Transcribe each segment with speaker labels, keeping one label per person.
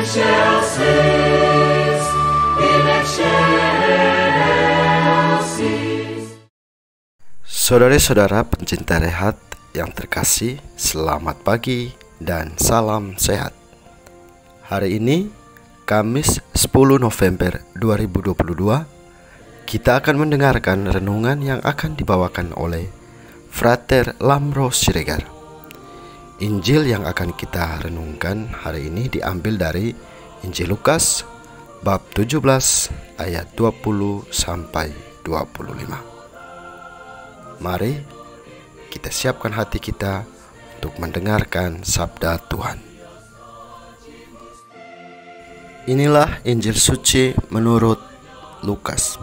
Speaker 1: excelsis, in excelsis.
Speaker 2: Saudara-saudara pencinta rehat yang terkasih, selamat pagi dan salam sehat. Hari ini, Kamis 10 November 2022, kita akan mendengarkan renungan yang akan dibawakan oleh Frater Lamro Siregar. Injil yang akan kita renungkan hari ini diambil dari Injil Lukas bab 17 ayat 20 sampai 25. Mari kita siapkan hati kita untuk mendengarkan sabda Tuhan. Inilah Injil suci menurut Lukas.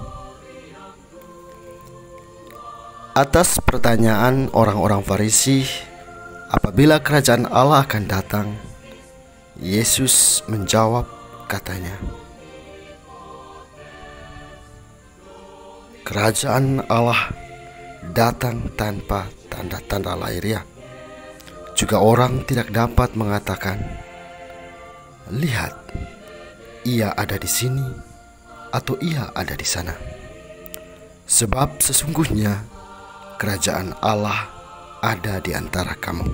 Speaker 2: Atas pertanyaan orang-orang Farisi apabila kerajaan Allah akan datang, Yesus menjawab katanya, kerajaan Allah datang tanpa tanda-tanda lahiriah. Juga orang tidak dapat mengatakan, lihat, ia ada di sini atau ia ada di sana. Sebab sesungguhnya kerajaan Allah ada di antara kamu.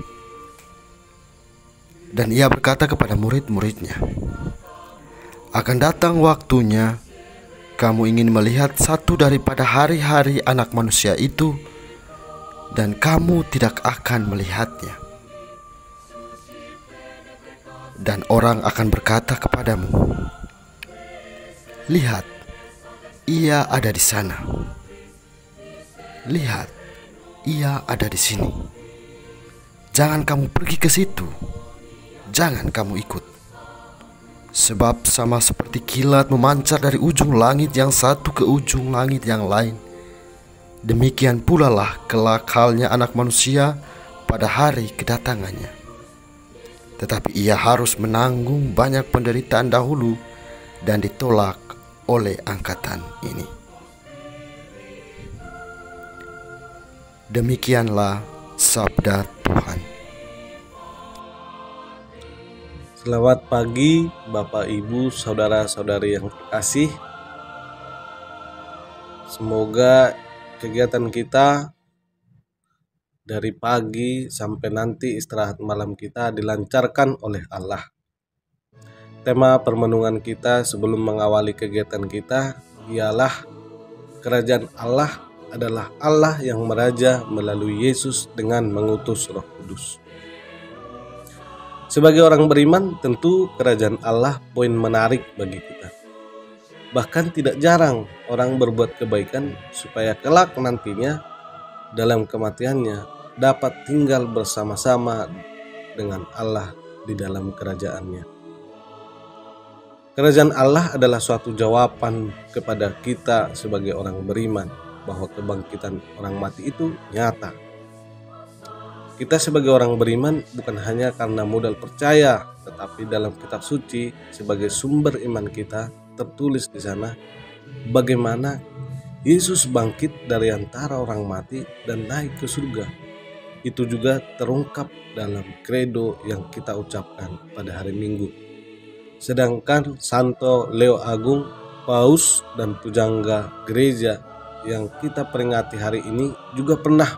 Speaker 2: Dan ia berkata kepada murid-muridnya, akan datang waktunya kamu ingin melihat satu daripada hari-hari Anak Manusia itu, dan kamu tidak akan melihatnya. Dan orang akan berkata kepadamu, lihat, ia ada di sana. Lihat, ia ada di sini. Jangan kamu pergi ke situ. Jangan kamu ikut. Sebab sama seperti kilat memancar dari ujung langit yang satu ke ujung langit yang lain, demikian pula lah kelak halnya Anak Manusia pada hari kedatangannya. Tetapi ia harus menanggung banyak penderitaan dahulu dan ditolak oleh angkatan ini. Demikianlah sabda Tuhan.
Speaker 3: Selamat pagi Bapak Ibu, saudara-saudari yang terkasih. Semoga kegiatan kita dari pagi sampai nanti istirahat malam kita dilancarkan oleh Allah. Tema permenungan kita sebelum mengawali kegiatan kita ialah kerajaan Allah adalah Allah yang meraja melalui Yesus dengan mengutus Roh Kudus. Sebagai orang beriman, tentu kerajaan Allah poin menarik bagi kita. Bahkan tidak jarang orang berbuat kebaikan supaya kelak nantinya dalam kematiannya dapat tinggal bersama-sama dengan Allah di dalam kerajaannya. Kerajaan Allah adalah suatu jawaban kepada kita sebagai orang beriman bahwa kebangkitan orang mati itu nyata. Kita sebagai orang beriman bukan hanya karena modal percaya, tetapi dalam kitab suci sebagai sumber iman kita tertulis di sana bagaimana Yesus bangkit dari antara orang mati dan naik ke surga. Itu juga terungkap dalam kredo yang kita ucapkan pada hari Minggu. Sedangkan Santo Leo Agung, Paus dan pujangga gereja yang kita peringati hari ini juga pernah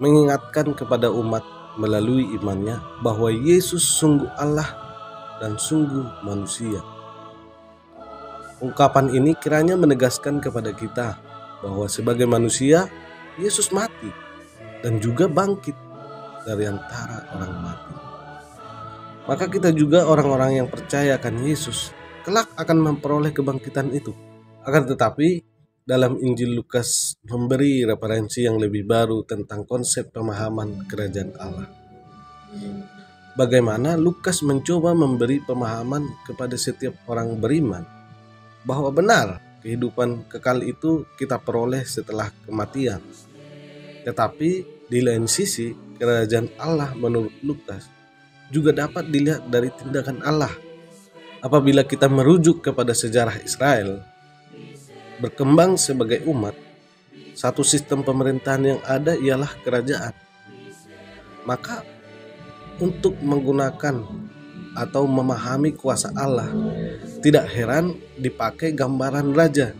Speaker 3: mengingatkan kepada umat melalui imannya bahwa Yesus sungguh Allah dan sungguh manusia. Ungkapan ini kiranya menegaskan kepada kita bahwa sebagai manusia Yesus mati dan juga bangkit dari antara orang mati. Maka kita juga orang-orang yang percaya akan Yesus kelak akan memperoleh kebangkitan itu. Akan tetapi dalam Injil Lukas memberi referensi yang lebih baru tentang konsep pemahaman kerajaan Allah. Bagaimana Lukas mencoba memberi pemahaman kepada setiap orang beriman bahwa benar kehidupan kekal itu kita peroleh setelah kematian. Tetapi di lain sisi kerajaan Allah menurut Lukas juga dapat dilihat dari tindakan Allah. Apabila kita merujuk kepada sejarah Israel berkembang sebagai umat, satu sistem pemerintahan yang ada ialah kerajaan. Maka untuk menggunakan atau memahami kuasa Allah, tidak heran dipakai gambaran raja.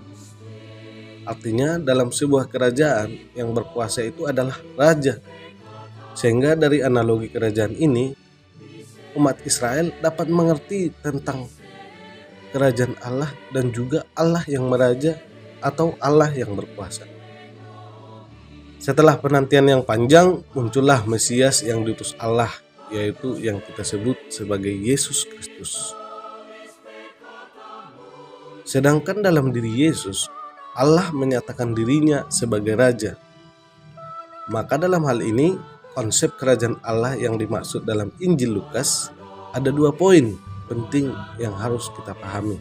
Speaker 3: Artinya dalam sebuah kerajaan yang berkuasa itu adalah raja. Sehingga dari analogi kerajaan ini, umat Israel dapat mengerti tentang kerajaan Allah dan juga Allah yang meraja atau Allah yang berkuasa. Setelah penantian yang panjang, muncullah Mesias yang diutus Allah, yaitu yang kita sebut sebagai Yesus Kristus. Sedangkan dalam diri Yesus, Allah menyatakan dirinya sebagai Raja. Maka dalam hal ini, konsep kerajaan Allah yang dimaksud dalam Injil Lukas ada 2 poin penting yang harus kita pahami,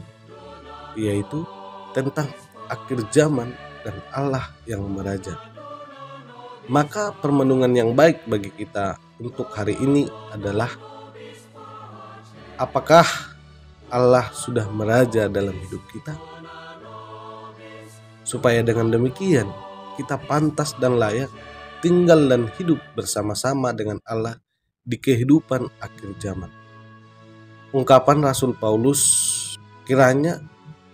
Speaker 3: yaitu tentang akhir zaman dan Allah yang meraja. Maka permenungan yang baik bagi kita untuk hari ini adalah, apakah Allah sudah meraja dalam hidup kita? Supaya dengan demikian kita pantas dan layak tinggal dan hidup bersama-sama dengan Allah di kehidupan akhir zaman. Ungkapan Rasul Paulus kiranya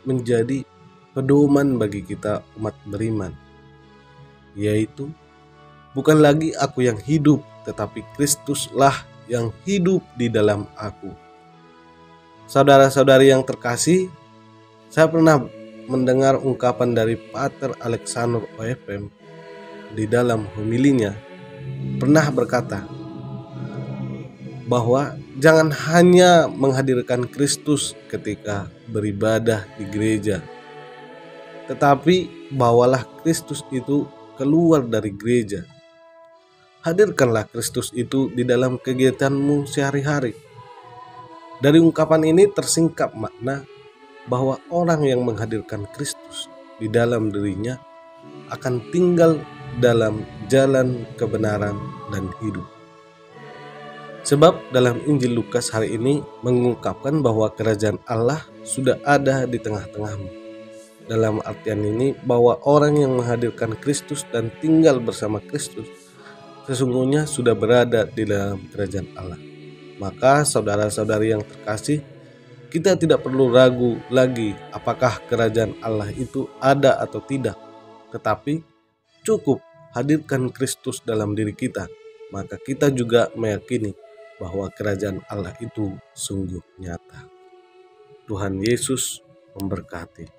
Speaker 3: menjadi pedoman bagi kita umat beriman, yaitu bukan lagi aku yang hidup, tetapi Kristuslah yang hidup di dalam aku. Saudara-saudari yang terkasih, saya pernah mendengar ungkapan dari Pater Alexander OFM di dalam homilinya, pernah berkata bahwa jangan hanya menghadirkan Kristus ketika beribadah di gereja, tetapi bawalah Kristus itu keluar dari gereja. Hadirkanlah Kristus itu di dalam kegiatanmu sehari-hari. Dari ungkapan ini tersingkap makna bahwa orang yang menghadirkan Kristus di dalam dirinya akan tinggal dalam jalan kebenaran dan hidup. Sebab dalam Injil Lukas hari ini mengungkapkan bahwa kerajaan Allah sudah ada di tengah-tengahmu. Dalam artian ini bahwa orang yang menghadirkan Kristus dan tinggal bersama Kristus sesungguhnya sudah berada di dalam kerajaan Allah. Maka saudara-saudari yang terkasih, kita tidak perlu ragu lagi apakah kerajaan Allah itu ada atau tidak, tetapi cukup hadirkan Kristus dalam diri kita, maka kita juga meyakini bahwa kerajaan Allah itu sungguh nyata. Tuhan Yesus memberkati.